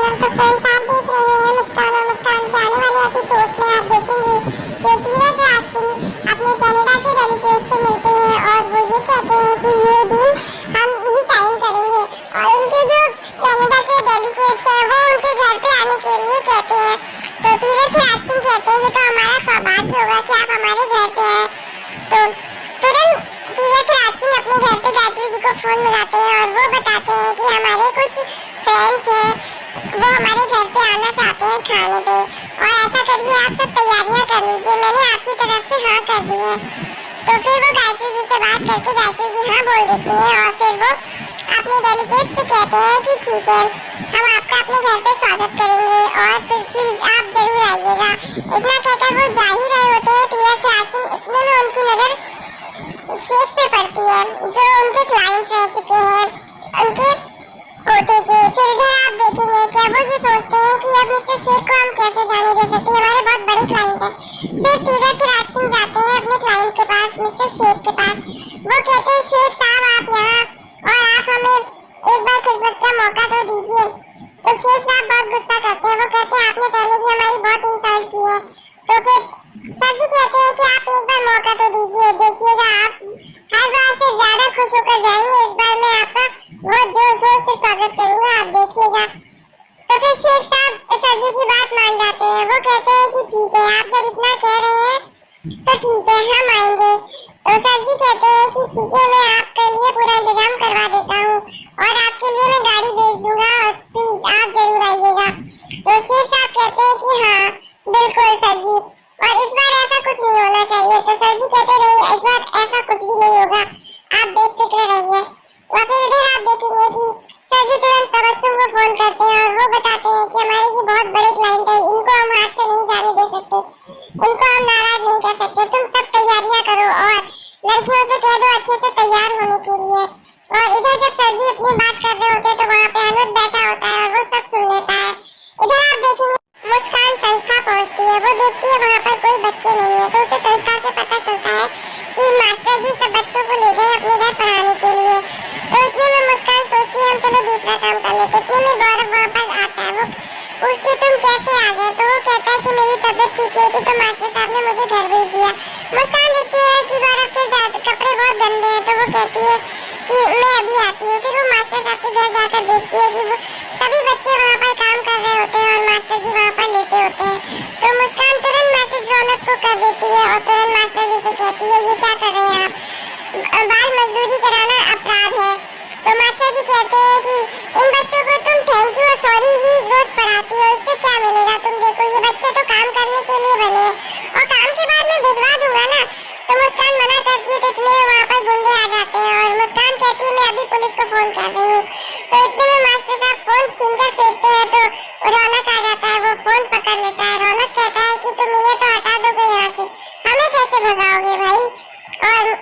तो फ्रेंड्स आप देख रहे हैं मुस्कान और मुस्कान के आने वाले एपिसोड्स में आप देखेंगे कि तीरथ राज सिंह अपने कनाडा के डेलीगेट से मिलते हैं और वो ये कहते हैं कि ये डील हम ही साइन करेंगे और उनके जो कनाडा के डेलीगेट्स हैं वो उनके घर पे आने के लिए कहते हैं। तो तीरथ राज सिंह कहते हैं ये तो हमारा सौभाग्य होगा कि आप हमारे घर पे आए। तो तुरंत तीरथ राज सिंह अपने घर पे गायत्री जी को फोन मिलाते हैं और वो बताते हैं कि हमारे कुछ फ्रेंड्स हैं वो हमारे घर पे आना चाहते हैं खाने पे और ऐसा करिए आप सब तैयारियां कर लीजिए, मैंने आपकी तरफ से हाँ कर दी है। तो फिर वो गायत्री जी से बात करके गायत्री जी हाँ बोल देती हैं और फिर वो अपने डेलीगेट से कहते हैं कि ठीक है हम आपका अपने घर पे स्वागत करेंगे और फिर प्लीज आप जरूर आइएगा। इतना कहकर वो जा ही रहे होते हैं तीरथ राज सिंह, इतने में उनकी नजर शेख पे पड़ती है जो उनके क्लाइंट रह चुके हैं उनके पोते के। फिर इधर आप देखेंगे कि अब वो ये सोचते हैं कि अब मिस्टर शेख को हम कैसे जाने दे सकते हैं, हमारे बहुत बड़े क्लाइंट हैं। फिर तीरथ राज सिंह जाते हैं अपने क्लाइंट के पास, मिस्टर शेख के पास। वो कहते हैं शेख साहब आप यहाँ और आप हमें एक बार किस्मत का मौका तो दीजिए। तो शेख साहब बहुत गुस्सा करते हैं, वो कहते हैं आपने पहले भी हमारी बहुत इंसल्ट की है। तो फिर सर जी कहते हैं कि आप एक बार मौका तो दीजिए, देखिएगा आप हर बार से ज्यादा खुश होकर जाएंगे, इस बार मैं आपका बहुत जोर शोर से स्वागत करूंगा, आप देखिएगा। तो फिर शेख साहब सर जी की बात मान जाते हैं, वो कहते हैं कि ठीक है आप जब इतना कह रहे हैं तो ठीक है हम आएंगे। तो सर जी कहते हैं कि ठीक है मैं आपके लिए पूरा इंतजाम करवा देता हूँ और आपके लिए मैं गाड़ी भेज दूंगा और प्लीज आप जरूर आइएगा। तो शेख साहब कहते हैं कि हाँ बिल्कुल सर जी, और इस बार ऐसा कुछ नहीं होना चाहिए। तो सर जी कहते रहिए इस बार ऐसा कुछ भी नहीं होगा, आप बेफिक्र रहिए। और फिर इधर आप देखेंगे कि सर जी तुरंत तबस्सुम को फोन करते हैं और वो बताते हैं कि हमारे ये बहुत बड़े क्लाइंट है, इनको हम हाथ से नहीं जाने दे सकते, इनको हम नाराज नहीं कर सकते, तुम सब तैयारियां करो और लड़कियों से कह दो अच्छे से तैयार होने के लिए। और इधर जब सर जी अपनी बात कर रहे होते हैं तो वहाँ पे अनुज बैठा होता है और वो सब सुन लेता है। इधर आप देखेंगे मुस्कान संस्था पहुंचती है, वो देखती है वहाँ पर कोई बच्चे नहीं है, तो उसे संस्था से पता चलता है कि मास्टर जी सब बच्चों को ले गए अपने घर पढ़ाने के लिए। तो इतने में मुस्कान सोचती है हम चलो दूसरा काम कर लेते। इतने में गौरव वहाँ पर आता है, वो पूछती तुम कैसे आ गए? तो वो कहता है कि मेरी तबीयत ठीक नहीं थी तो मास्टर साहब ने मुझे घर भेज दिया। मुस्कान देखती है कि गौरव के कपड़े बहुत गंदे हैं, तो वो कहती है कि मैं अभी आती हूँ। फिर वो मास्टर साहब के घर जाकर देखती है कि वो सभी बच्चे वहाँ पर काम कर रहे होते हैं और मास्टर जी वहाँ पर लेटे होते हैं। तो मुस्कान तुरंत मैसेज रौनक को कर देती है और तुरंत मास्टर जी से कहती है ये क्या कर रहे हैं आप, बाल मजदूरी कराना अपराध है। तो मास्टर जी कहते हैं कि इन बच्चों को तुम थैंक यू और सॉरी ही रोज पढ़ाती हो, इससे क्या मिलेगा, तुम देखो ये बच्चे तो काम करने के लिए बने हैं और काम के बाद मैं भिजवा दूंगा ना। तो मुस्कान मना करती है तो इतने में वहाँ पर गुंडे आ जाते हैं और मुस्कान कहती है मैं अभी पुलिस को फोन कर रही हूँ। तो इतने में मास्टर साहब फोन छीनकर फेंकते हैं तो रौनक आ जाता है, वो फोन पकड़ लेता है। रौनक कहता है कि तुम इन्हें तो हटा दोगे यहाँ से, हमें कैसे भगाओगे भाई। और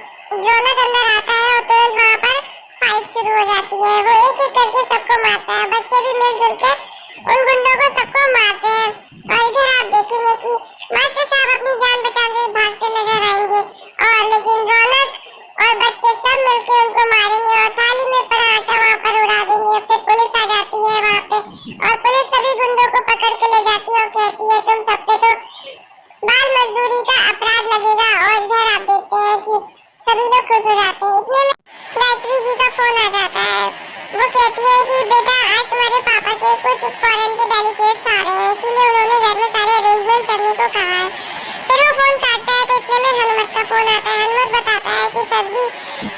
रौनक अंदर आता है और तुरंत वहाँ पर फाइट शुरू हो जाती है, वो एक एक करके सबको मारता है, बच्चे भी मिलजुल कर उन गुंडों को सबको मारते हैं। और इधर आप देखेंगे कि मास्टर साहब अपनी जान बचाकर भागते नजर आएंगे और लेकिन रौनक और बच्चे सब मिलकर उनको मारेंगे और थाली में पड़ा आटा वहाँ पर उड़ा देंगे। फिर पुलिस आ जाती है वहाँ पे और पुलिस सभी गुंडों को पकड़ के ले जाती है और कहती है तुम सब पे तो बाल मजदूरी का अपराध लगेगा। और इधर आप देखते हैं कि सभी लोग खुश हो जाते हैं। इतने में गायत्री जी का फोन आ जाता है, वो कहती है कि बेटा आज तुम्हारे पापा के कुछ फॉरेन के डेलीगेट्स आ रहे हैं, इसीलिए उन्होंने घर में सारे अरेंजमेंट करने को कहा है। फिर वो फोन काटता है तो इतने में हनुमत का फोन आता है। हनुमत बताता है कि सर जी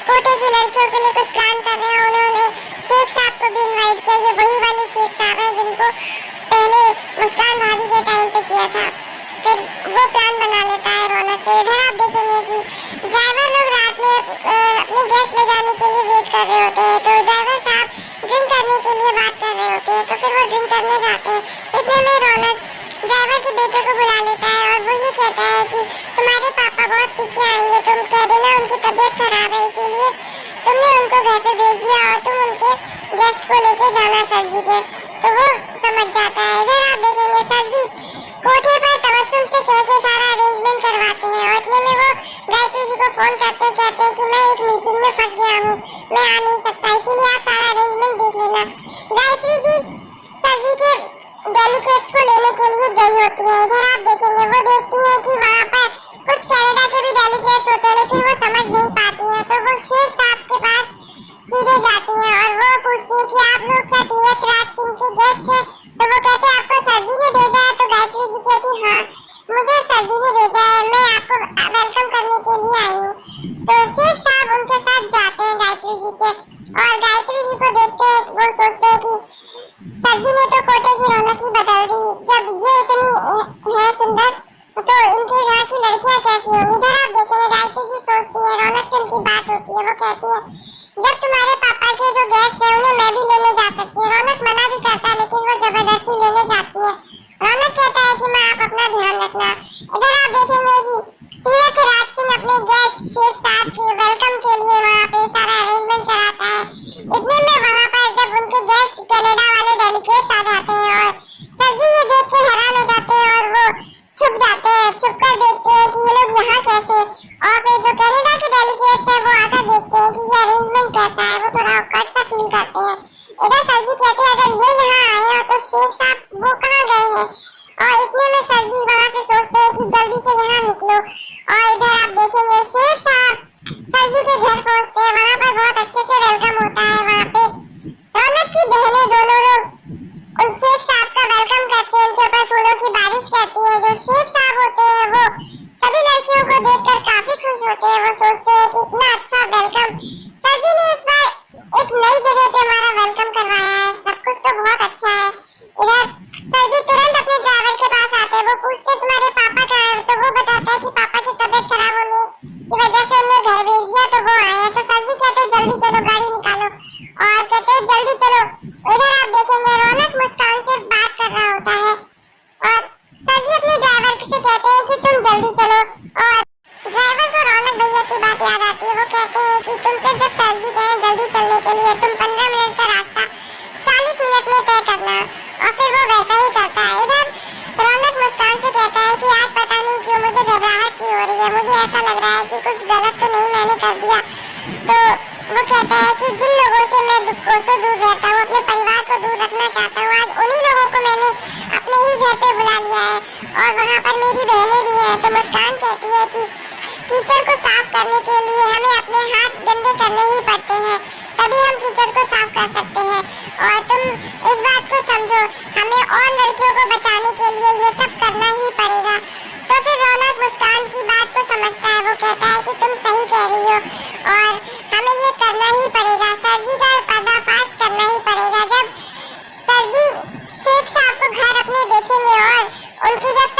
कोटे की लड़कियों के लिए कुछ प्लान कर रहे हैं, उन्होंने शेख साहब को भी इन्वाइट किया, ये वही वाले शेख साहब हैं जिनको पहले मुस्कान भाभी के टाइम पे किया था। फिर वो प्लान बना लेता है रौनक। फिर इधर आप देखेंगे कि ड्राइवर लोग रात में अपने गेस्ट ले जाने के लिए वेट कर रहे होते हैं, तो ड्राइवर साहब ड्रिंक करने के लिए बात कर रहे होते हैं, तो फिर वो ड्रिंक करने जाते हैं। इतने में रौनक ड्राइवर के बेटे को बुला लेता है और वो ये कहता है कि तुम्हारे पापा बहुत पीछे आएंगे, तुम कह देना उनकी तबीयत खराब है इसीलिए तुमने उनको घर पे भेज दिया और तुम उनके गेस्ट को लेके जाना सर जी के। तो वो समझ जाता है। इधर आप देखेंगे सर जी कोठे पर तबस्सुम से कह के सारा अरेंजमेंट करवाते हैं और इतने में वो गायत्री जी को फोन करते कहते हैं कि मैं एक मीटिंग में फंस गया हूँ, मैं आ नहीं सकता, इसीलिए आप सारा अरेंजमेंट देख लेना। गायत्री जी सर जी के डेलीकेट्स को लेने के लिए गई होती है। इधर आप देखेंगे वो देखती है कि वहाँ पर कुछ कनाडा के भी डेलीकेट्स होते हैं, लेकिन वो समझ नहीं पाती है। तो वो शेख साहब के पास सीधे जाती है और वो पूछती है कि आप लोग क्या तीरथ राज सिंह के गेस्ट हैं? तो वो कहते हैं आपको सर जी ने भेजा है। तो गायत्री जी कहती हाँ, मुझे सर जी ने भेजा है, मैं आपको वेलकम करने के लिए आई हूँ। तो शेख साहब उनके साथ जाते हैं गायत्री जी के, और गायत्री जी को देखते हैं वो सोचते हैं कि सर जी ने तो कोटे की रौनक ही बदल दी। जब ये इतनी है सुंदर तो इनके यहाँ की लड़कियाँ कैसी होंगी। इधर आप देखेंगे गायत्री जी सोचती है, रौनक से उनकी बात होती है। वो कहती है जब तुम्हारे पापा के जो गेस्ट हैं उन्हें मैं भी लेने जा सकती हूँ। रौनक मना भी करता है, लेकिन वो जबरदस्ती लेने जाती है। रौनक कहता है कि माँ आप अपना ध्यान रखना। इधर आप देखेंगे कि तीरथ राज सिंह अपने गेस्ट शेख साहब के वेलकम के लिए वहाँ पे सारा अरेंजमेंट कराता है। इतने में वहाँ पर जब उनके गेस्ट कनाडा वाले डेलीकेट्स आ जाते हैं और सर जी ये देख के हैरान हो जाते हैं और वो छुप जाते हैं। छुप कर देखते हैं कि ये लोग यहाँ कैसे, और फिर जो कनाडा के डेलीकेट्स हैं वो आकर देखते हैं कि ये अरेंजमेंट कैसा है। वो थोड़ा ऑकवर्ड सा फील करते हैं। इधर सर जी कहते हैं अगर ये यहाँ आए हो तो शेख साहब वो कहाँ गए हैं। और इतने में सर जी वहाँ से सोचते हैं कि जल्दी से यहाँ निकलो। और इधर आप देखेंगे शेख साहब सर जी के घर पहुँचते हैं। वहाँ पर बहुत अच्छे से वेलकम होता है। वहाँ पे रौनक की बहनें दोनों लोग उन शेख साहब का वेलकम करते हैं, उनके ऊपर फूलों की बारिश करती है। जो शेख साहब होते हैं वो सभी लड़कियों को देखकर काफी खुश होते हैं। वो सोचते हैं कि इतना अच्छा वेलकम सर जी ने इस बार एक नई जगह पे हमारा वेलकम करवाया है, सब कुछ तो बहुत अच्छा है। इधर सर जी तुरंत अपने ड्राइवर के पास आते हैं। वो पूछते हैं तुम्हारे पापा कहाँ हैं? तो वो बताता है कि पापा की तबीयत खराब होने की वजह से उन्हें घर भेज दिया, तो वो आए हैं। तो सर जी कहते हैं जल्दी चलो गाड़ी निकालो, और कहते हैं जल्दी चलो। इधर आप देखेंगे रौनक मुस्कान से बात कर रहा होता है और सर जी अपने ड्राइवर से कहते हैं कि तुम जल्दी चलो। और ड्राइवर को रौनक भैया की बात याद आती है। वो कहते हैं कि तुमसे जब सर जी कहें जल्दी चलने के लिए तुम 15 मिनट का रास्ता 40 मिनट में तय करना, और फिर वो वैसा ही करता है। इधर रौनक मुस्कान से कहता है कि आज पता नहीं क्यों मुझे घबराहट सी हो रही है, मुझे ऐसा लग रहा है कि कुछ गलत तो नहीं मैंने कर दिया। तो वो कहता है कि जिन लोगों से मैं कोसों दूर रहता हूँ, अपने परिवार को दूर रखना चाहता हूँ, आज उन्हीं लोगों को मैंने अपने ही घर पे बुला लिया है, और वहाँ पर मेरी बहनें भी हैं। तो मुस्कान कहती है कि कीचड़ को साफ करने के लिए हमें अपने हाथ गंदे करने ही पड़ते हैं, तभी हम कीचड़ को साफ कर सकते हैं। और तुम इस बात को समझो, हमें और लड़कियों को बचाने के लिए ये सब करना ही पड़ेगा। तो फिर रौनक मुस्कान की बात को समझता है। वो कहता है कि तुम सही कह रही हो और हमें ये करना ही पड़ेगा, सर जी का पर्दाफाश करना ही पड़ेगा। जब सर जी शेख साहब को घर अपने देखेंगे और उनकी जब